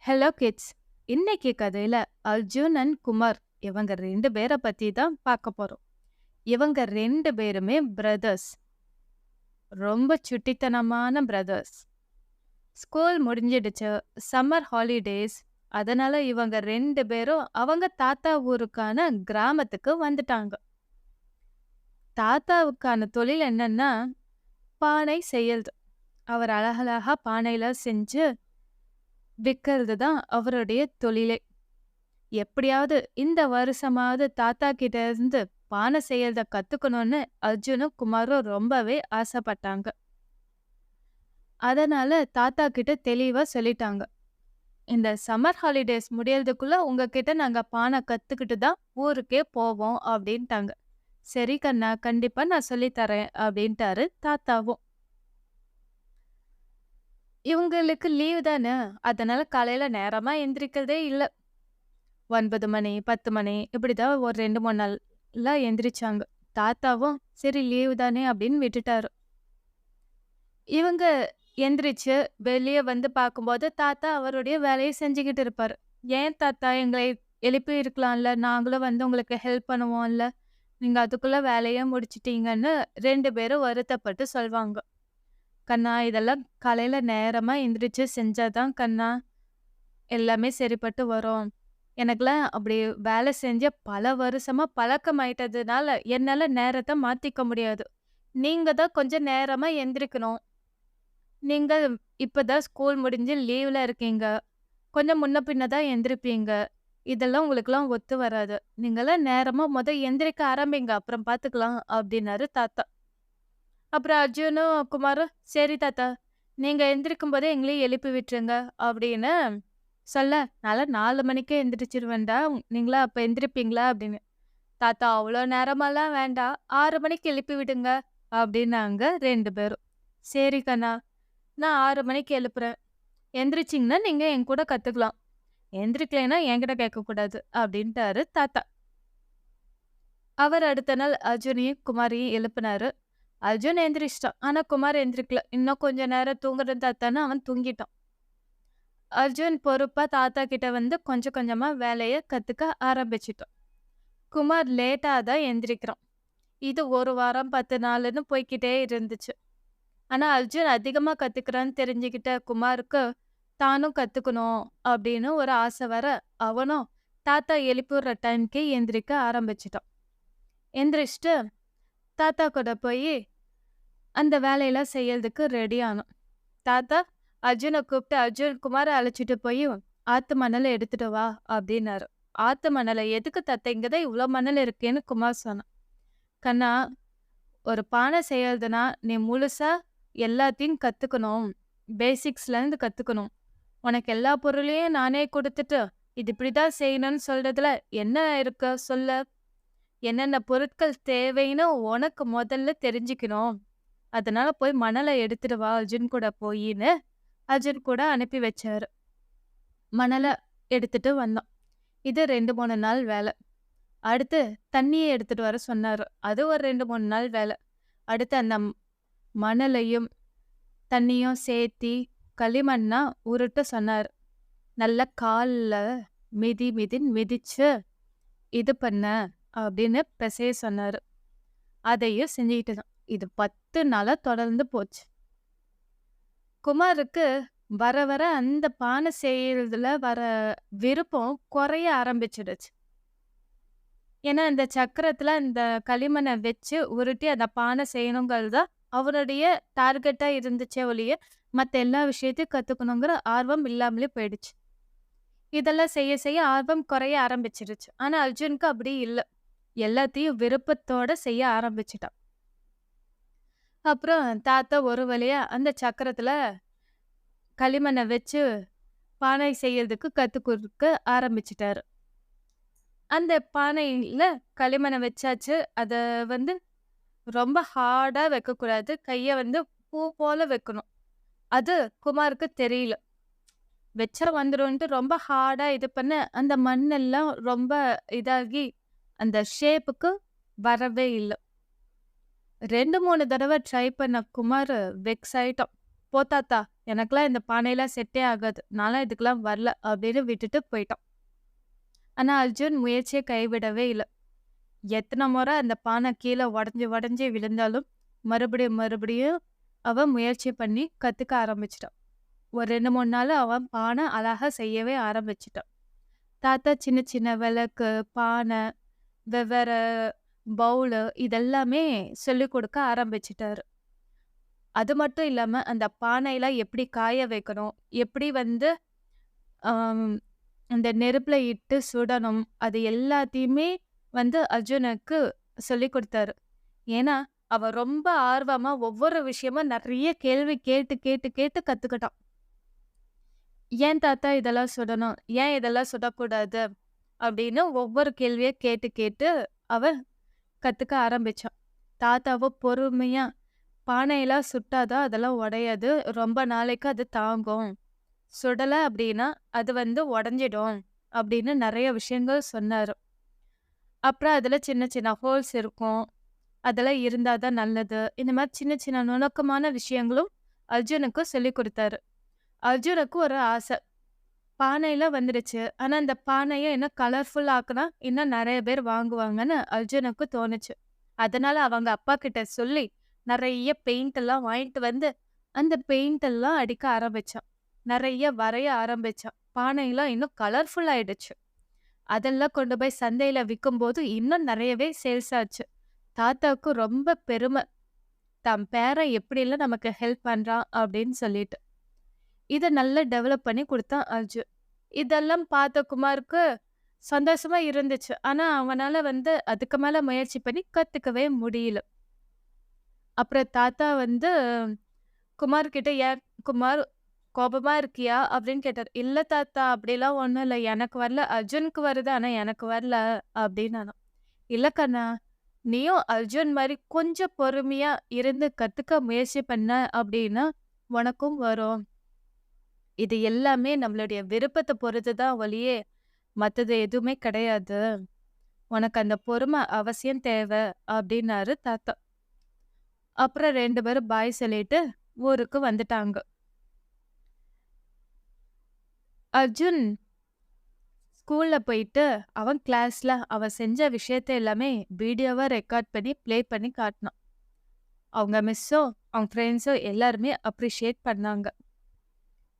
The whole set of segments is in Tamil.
Hello kids. இன்னைக்கு கதையில அர்ஜுன் அண்ட் குமார் இவங்க 2 பேரை பத்தி தான் பார்க்க போறோம். இவங்க 2 பேருமே பிரதர்ஸ். ரொம்ப சுட்டித்தனமான பிரதர்ஸ். ஸ்கூல் முடிஞ்சிடுச்சு. Summer holidays. அதனால இவங்க 2 பேரும் அவங்க தாத்தா ஊருக்கான கிராமத்துக்கு வந்துட்டாங்க. தாத்தாவுக்கான தொழில் என்னன்னா பானை செய்யறது. அவர் அழகழகா பானையில செஞ்சு விற்கிறது தான் அவருடைய தொழிலே. எப்படியாவது இந்த வருஷமாவது தாத்தா கிட்ட இருந்து பானை செய்யறத கத்துக்கணும்னு அர்ஜுனும் குமாரும் ரொம்பவே ஆசைப்பட்டாங்க. அதனால தாத்தா கிட்ட தெளிவா சொல்லிட்டாங்க, இந்த சம்மர் ஹாலிடேஸ் முடியறதுக்குள்ள உங்ககிட்ட நாங்க பானை கத்துக்கிட்டு தான் ஊருக்கே போவோம் அப்படின்ட்டாங்க. சரி கண்ணா, கண்டிப்பா நான் சொல்லித்தரேன் அப்படின்ட்டாரு தாத்தாவும். இவங்களுக்கு லீவு தானே, அதனால காலையில நேரமா எந்திரிக்கிறதே இல்ல. 9 மணி 10 மணி இப்படிதான் ஒரு 2-3 நாள்லாம் எந்திரிச்சாங்க. தாத்தாவும் சரி லீவு தானே அப்படின்னு விட்டுட்டாரு. இவங்க எந்திரிச்சு வெளியே வந்து பார்க்கும்போது தாத்தா அவருடைய வேலையை செஞ்சுக்கிட்டு இருப்பாரு. ஏன் தாத்தா எங்களை எழுப்பி இருக்கலாம்ல, நாங்களும் வந்து உங்களுக்கு ஹெல்ப் பண்ணுவோம்ல, நீங்க அதுக்குள்ள வேலையை முடிச்சிட்டீங்கன்னு 2 பேரும் வருத்தப்பட்டு சொல்வாங்க. கண்ணா, இதெல்லாம் காலையில நேரமா எந்திரிச்சு செஞ்சாதான் கண்ணா எல்லாமே சரிப்பட்டு வரும். எனக்கெல்லாம் அப்படி வேலை செஞ்ச பல வருஷமா பழக்கமாயிட்டதுனால என்னால நேரத்தை மாத்திக்க முடியாது. நீங்க தான் கொஞ்சம் நேரமா எந்திரிக்கணும். நீங்க இப்பதான் ஸ்கூல் முடிஞ்சு லீவ்ல இருக்கீங்க. கொஞ்சம் முன்ன பின்ன தான் எந்திரிப்பீங்க. இதெல்லாம் உங்களுக்குலாம் ஒத்து வராது. நீங்களாம் நேரமா எந்திரிக்க ஆரம்பிங்க, அப்புறம் பார்த்துக்கலாம் அப்படின்னாரு தாத்தா. அப்புறம் அர்ஜுனும் குமாரும் சரி தாத்தா, நீங்க எந்திரிக்கும் போதே எங்களையும் எழுப்பி விட்டுருங்க அப்படின்னு சொல்ல, நான்லாம் 4 மணிக்கே எந்திரிச்சிருவேன்டா, நீங்களா அப்ப எந்திரிப்பீங்களா அப்படின்னு. தாத்தா அவ்வளோ நேரமெல்லாம் வேண்டாம், 6 மணிக்கு எழுப்பி விடுங்க அப்படின்னாங்க 2 பேரும். சரி கண்ணா, நான் 6 மணிக்கு எழுப்புறேன். எந்திரிச்சிங்கன்னா நீங்க என் கூட கத்துக்கலாம். எந்திரிக்கலைன்னா என்கிட்ட கேட்கக்கூடாது அப்படின்ட்டாரு தாத்தா. அவர் அடுத்த நாள் அர்ஜுனையும் குமாரையும் எழுப்புனாரு. அர்ஜுன் எந்திரிச்சிட்டான். ஆனா குமார் எந்திரிக்கல. இன்னும் கொஞ்ச நேரம் தூங்குறேன் தாத்தான்னு அவன் தூங்கிட்டான். அர்ஜுன் பொறுப்பா தாத்தா கிட்ட வந்து கொஞ்சம் கொஞ்சமா வேலைய கத்துக்க ஆரம்பிச்சிட்டான். குமார் லேட்டா தான் எந்திரிக்கிறான். இது 1 வாரம் 10 நாள்னு போய்க்கிட்டே இருந்துச்சு. ஆனா அர்ஜுன் அதிகமா கத்துக்கிறான்னு தெரிஞ்சுக்கிட்ட குமாருக்கு தானும் கத்துக்கணும் அப்படின்னு ஒரு ஆசை வர, அவனும் தாத்தா எழுப்பிவிடுற டைம்க்கே எந்திரிக்க ஆரம்பிச்சிட்டான். எந்திரிச்சிட்டு தாத்தா கூட போய் அந்த வேலையெல்லாம் செய்யறதுக்கு ரெடி ஆனான். தாத்தா அர்ஜுனை கூப்பிட்டு, அர்ஜுன் குமாரை அழைச்சிட்டு போய் ஆத்து மணலை எடுத்துட்டு வா அப்படின்னாரு. ஆத்து மணலை எதுக்கு தாத்தா, இங்கதான் இவ்வளோ மணல் இருக்கேன்னு குமார் சொன்னான். கண்ணா, ஒரு பானை செய்யறதுனா நீ முழுசா எல்லாத்தையும் கத்துக்கணும். பேசிக்ஸ்ல இருந்து கத்துக்கணும். உனக்கு எல்லா பொருளையும் நானே கொடுத்துட்டு இது இப்படிதான் செய்யணும்னு சொல்றதுல என்ன இருக்கு சொல்ல? என்னென்ன பொருட்கள் தேவைன்னு உனக்கு முதல்ல தெரிஞ்சுக்கணும். அதனால போய் மணலை எடுத்துட்டு வா அர்ஜுன் கூட போயின்னு அர்ஜுன் கூட அனுப்பி வச்சாரு. மணலை எடுத்துட்டு வந்தான். இது 2-3 நாள் வேலை. அடுத்து தண்ணியை எடுத்துட்டு வர சொன்னாரு. அது ஒரு 2-3 நாள் வேலை. அடுத்து அந்த மணலையும் தண்ணியும் சேர்த்தி களிமண்ணா உருட்ட சொன்னார். நல்லா கால்ல மிதின்னு மிதிச்சு இது பண்ண அப்படின்னு பெசைய சொன்னாரு. அதையும் செஞ்சுக்கிட்டு தான். இது 10 நாளா தொடர்ந்து போச்சு. குமாருக்கு வர வர அந்த பானை செய்யறதுல வர விருப்பம் குறைய ஆரம்பிச்சிடுச்சு. ஏன்னா இந்த சக்கரத்துல இந்த களிமண்ணை வச்சு உருட்டி அந்த பானை செய்யணுங்கிறது தான் அவருடைய டார்கெட்டா இருந்துச்சே ஒழிய மற்ற எல்லா விஷயத்தையும் கத்துக்கணுங்கிற ஆர்வம் இல்லாமலே போயிடுச்சு. இதெல்லாம் செய்ய செய்ய ஆர்வம் குறைய ஆரம்பிச்சிருச்சு. ஆனா அர்ஜுனுக்கு அப்படி இல்லை. எல்லாத்தையும் விருப்பத்தோட செய்ய ஆரம்பிச்சிட்டான். அப்புறம் தாத்தா ஒரு வழியா அந்த சக்கரத்துல களிமண்ணை வச்சு பானை செய்யறதுக்கு கத்துக் கொடுக்க ஆரம்பிச்சிட்டாரு. அந்த பானையில களிமண்ணை வச்சாச்சு. அத வந்து ரொம்ப ஹார்டா வைக்கக்கூடாது. கைய வந்து பூ போல வைக்கணும். அது குமாருக்கு தெரியல. வச்சா வந்துரும்ன்ட்டு ரொம்ப ஹார்டா இது பண்ண அந்த மண்ணெல்லாம் ரொம்ப இதாகி அந்த ஷேப்புக்கு வரவே இல்லை. 2-3 தடவை ட்ரை பண்ண குமார் வெக்ஸ் ஆயிட்டான். போ தாத்தா, எனக்கெல்லாம் இந்த பானைலாம் செட்டே ஆகாது. நான்லாம் இதுக்கெல்லாம் வரல அப்படின்னு விட்டுட்டு போயிட்டான். ஆனா அர்ஜுன் முயற்சிய கைவிடவே இல்ல. எத்தன முறை அந்த பானை கீழ உடைஞ்சு உடைஞ்சு விழுந்தாலும், மறுபடியும் மறுபடியும் அவன் முயற்சி பண்ணி கத்துக்க ஆரம்பிச்சுட்டான். ஒரு 2, 3 நாள்ல அவன் பானை அழகா செய்யவே ஆரம்பிச்சுட்டான். தாத்தா சின்ன சின்ன விளக்கு, பானை, வெவ்வேற பவுலு இதெல்லாமே சொல்லிக் கொடுக்க ஆரம்பிச்சுட்டாரு. அது மட்டும் இல்லாம அந்த பானையில எப்படி காய வைக்கணும், எப்படி வந்து அம் அந்த நெருப்புல இட்டு சுடணும், அது எல்லாத்தையுமே வந்து அர்ஜுனுக்கு சொல்லிக் குடுத்தாரு. ஏன்னா, அவன் ரொம்ப ஆர்வமா ஒவ்வொரு விஷயமா நெறைய கேள்வி கேட்டு கேட்டு கேட்டு கத்துக்கிட்டான். "ஏன் தாத்தா இதெல்லாம் சுடணும்? ஏன் இதெல்லாம் சுடக்கூடாது?" அப்படின்னு ஒவ்வொரு கேள்வியா கேட்டு கேட்டு அவன் கத்துக்க ஆரம்பிச்சான். தாத்தாவும் பொறுமையா, "பானையெல்லாம் சுட்டா தான் அதெல்லாம் உடையாது. ரொம்ப நாளைக்கு அது தாங்கும். சுடல அப்படின்னா, அது வந்து உடைஞ்சிடும்." அப்படின்னு நெறைய விஷயங்கள் சொன்னாரு. அப்புறம் அதுல சின்ன சின்ன ஹோல்ஸ் இருக்கும். அதெல்லாம் இருந்தா தான் நல்லது. இந்த மாரி சின்ன சின்ன நுணுக்கமான விஷயங்களும் அர்ஜுனுக்கு சொல்லிக் குடுத்தாரு. அர்ஜுனுக்கு ஒரு ஆசை. பானைலாம் வந்துடுச்சு. ஆனா, இந்த பானைய இன்னும் கலர்ஃபுல் ஆக்குனா, இன்னும் நெறைய பேர் வாங்குவாங்கன்னு அர்ஜுனுக்கு தோணுச்சு. அதனால அவங்க அப்பா கிட்ட சொல்லி, நெறைய பெயிண்ட் எல்லாம் வாங்கிட்டு வந்து, அந்த பெயிண்ட் எல்லாம் அடிக்க ஆரம்பிச்சான். நெறைய வரைய ஆரம்பிச்சான். பானைலாம் இன்னும் கலர்ஃபுல் ஆயிடுச்சு. அதெல்லாம் கொண்டு போய் சந்தையில விக்கும்போது, இன்னும் நெறையவே சேல்ஸ் ஆச்சு. தாத்தாவுக்கு ரொம்ப பெரும. தன் பேரன் எப்படியெல்லாம் நமக்கு ஹெல்ப் பண்றான் அப்படின்னு சொல்லிட்டு. இத நல்லா டெவலப் பண்ணி குடுத்தான் அர்ஜுன். இதெல்லாம் பார்த்த குமாருக்கு சந்தோஷமா இருந்துச்சு. ஆனா, அவனால வந்து அதுக்கு மேல முயற்சி பண்ணி கத்துக்கவே முடியல. அப்புறம் தாத்தா வந்து குமார் கிட்ட, "ஏன் குமார் கோபமா இருக்கியா?" அப்படின்னு கேட்டாரு. "இல்ல தாத்தா, அப்படிலாம் ஒண்ணும் இல்ல. எனக்கு வரல. அர்ஜுனுக்கு வருது. ஆனா எனக்கு வரல" அப்படின்னானாம். "இல்ல கண்ணா, நீயும் அர்ஜுன் மாரி கொஞ்சம் பொறுமையா இருந்து கத்துக்க முயற்சி பண்ண அப்படின்னா, உனக்கும் வரும். இது எல்லாமே நம்மளுடைய விருப்பத்த பொறுத்து தான் ஒழிய, மத்தது எதுவுமே கிடையாது. உனக்கு அந்த பொறுமை அவசியம் தேவை" அப்படின்னாரு தாத்தா. அப்புறம் 2 பேரும் பாய் சொல்லிட்டு ஊருக்கு வந்துட்டாங்க. அர்ஜுன் ஸ்கூல்ல போயிட்டு, அவன் கிளாஸ்ல அவன் செஞ்ச விஷயத்த எல்லாமே வீடியோவா ரெக்கார்ட் பண்ணி, ப்ளே பண்ணி காட்டுனான். அவங்க மிஸ்ஸும், அவங்க ஃப்ரெண்ட்ஸும் எல்லாருமே அப்ரிஷியேட் பண்ணாங்க.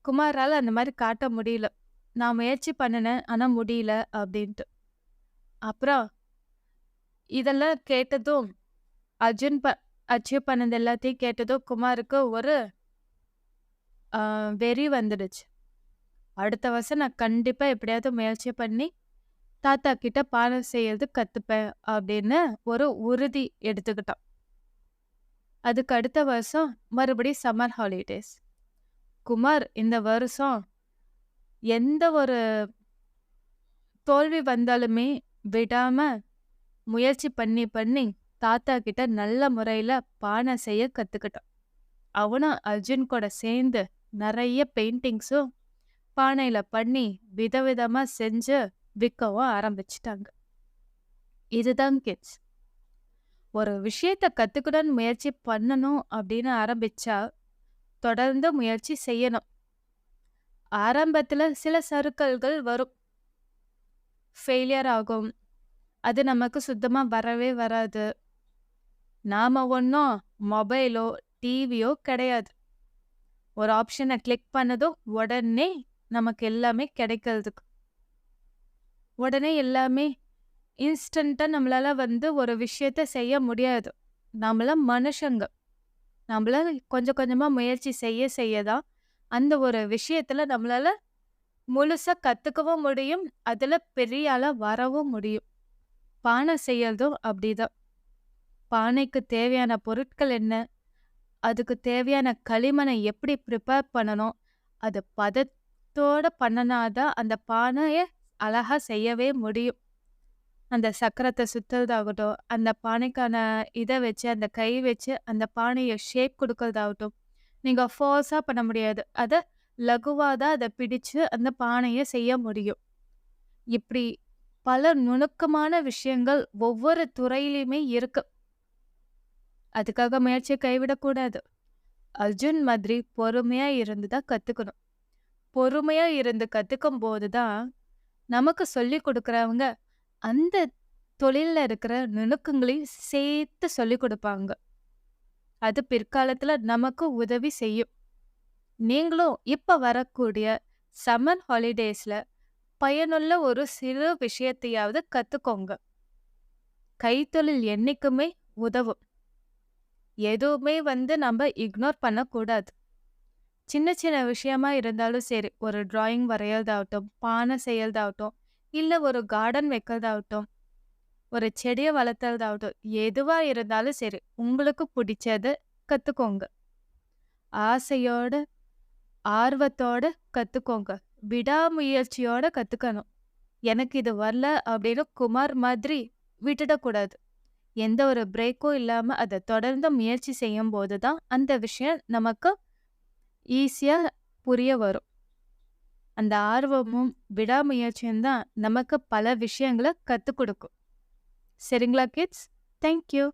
குமாரால அந்த மாரி காட்ட முடியல. "நான் முயற்சி பண்ணுனேன், ஆனா முடியல" அப்படின்ட்டு. அப்புறம் இதெல்லாம் கேட்டதும், அர்ஜுன் அச்சீவ் பண்ணது எல்லாத்தையும் கேட்டதும் குமாருக்கு ஒரு அ வெறி வந்துடுச்சு. அடுத்த வருஷம் நான் கண்டிப்பா எப்படியாவது முயற்சி பண்ணி, தாத்தா கிட்ட பாடம் செய்யறது கத்துப்பேன் அப்படின்னு ஒரு உறுதி எடுத்துக்கிட்டான். அதுக்கு அடுத்த வருஷம் மறுபடியும் சம்மர் ஹாலிடேஸ். குமார் இந்த வருஷம் எந்த ஒரு தோல்வி வந்தாலுமே விடாம முயற்சி பண்ணி பண்ணி தாத்தா கிட்ட நல்ல முறையில பானை செய்ய கத்துக்கிட்டான். அவனும் அர்ஜுன் கூட சேர்ந்து நிறைய பெயிண்டிங்ஸும் பானையில பண்ணி விதவிதமா செஞ்சு விற்கவும் ஆரம்பிச்சிட்டாங்க. இதுதான் கிட்ஸ். ஒரு விஷயத்த கத்துக்கணும்னு முயற்சி பண்ணணும் அப்படின்னு ஆரம்பிச்சா தொடர்ந்து முயற்சி செய்யணும். ஆரம்பத்துல சில சறுக்கல்கள் வரும். ஃபெயிலியர் ஆகும். அது நமக்கு சுத்தமா வரவே வராது. நாம ஒன்னும் மொபைலோ, டிவியோ கிடையாது. ஒரு ஆப்ஷன கிளிக் பண்ணதும் உடனே நமக்கு எல்லாமே கிடைக்கிறதுக்கு. உடனே எல்லாமே இன்ஸ்டன்ட்டா நம்மளால வந்து ஒரு விஷயத்த செய்ய முடியாது. நாமெல்லாம் மனுஷங்க. நம்மளால கொஞ்சம் கொஞ்சமா முயற்சி செய்ய செய்ய தான் அந்த ஒரு விஷயத்துல நம்மளால முழுசா கத்துக்கவும் முடியும். அதுல பெரிய ஆளா வரவும் முடியும். பானை செய்யறதும் அப்படிதான். பானைக்கு தேவையான பொருட்கள் என்ன? அதுக்கு தேவையான களிமண்ணை எப்படி ப்ரிப்பேர் பண்ணணும்? அது பதத்தோட பண்ணுனாதான் அந்த பானைய அழகா செய்யவே முடியும். அந்த சக்கரத்த சுத்துறதாகட்டும், அந்த பானைக்கான இத வச்சு, அந்த கை வச்சு அந்த பானைய ஷேப் குடுக்கறதாகட்டும், நீங்க ஃபோர்ஸா பண்ண முடியாது. அத லகுவா தான் அத பிடிச்சு அந்த பானைய செய்ய முடியும். இப்படி பல நுணுக்கமான விஷயங்கள் ஒவ்வொரு துறையிலயுமே இருக்கு. அதுக்காக முயற்சிய கைவிடக்கூடாது. அர்ஜுன் மாதிரி பொறுமையா இருந்து தான் கத்துக்கணும். பொறுமையா இருந்து கத்துக்கும் போது தான், நமக்கு சொல்லிக் குடுக்குறவங்க, அந்த தொழில்ல இருக்கிற நுணுக்கங்களையும் சேர்த்து சொல்லிக் குடுப்பாங்க. அது பிற்காலத்துல நமக்கு உதவி செய்யும். நீங்களும் இப்ப வரக்கூடிய சம்மர் ஹாலிடேஸ்ல பயனுள்ள ஒரு சிறு விஷயத்தையாவது கத்துக்கோங்க. கைத்தொழில் என்னைக்குமே உதவும். எதுவுமே நம்ம இக்னோர் பண்ணக்கூடாது. சின்ன சின்ன விஷயமா இருந்தாலும் சரி, ஒரு டிராயிங் வரையறதாகட்டும், பானை செய்யறதாகட்டும், இல்ல ஒரு கார்டன் வைக்கிறதாகட்டும், ஒரு செடிய வளர்த்துறதாகட்டும், எதுவா இருந்தாலும் சரி, உங்களுக்கு பிடிச்சத கத்துக்கோங்க. ஆசையோட, ஆர்வத்தோட கத்துக்கோங்க. விடாமுயற்சியோட கத்துக்கணும். எனக்கு இது வரல அப்படின்னு குமார் மாதிரி விட்டுடக்கூடாது. எந்த ஒரு பிரேக்கும் இல்லாம அத தொடர்ந்து முயற்சி செய்யும்போது தான், அந்த விஷயம் நமக்கு ஈஸியா புரிய வரும். அந்த ஆர்வமும், விடாமுயற்சியும் தான் நமக்கு பல விஷயங்கள கத்துக் குடுக்கும். சரிங்களா கிட்ஸ்? Thank you.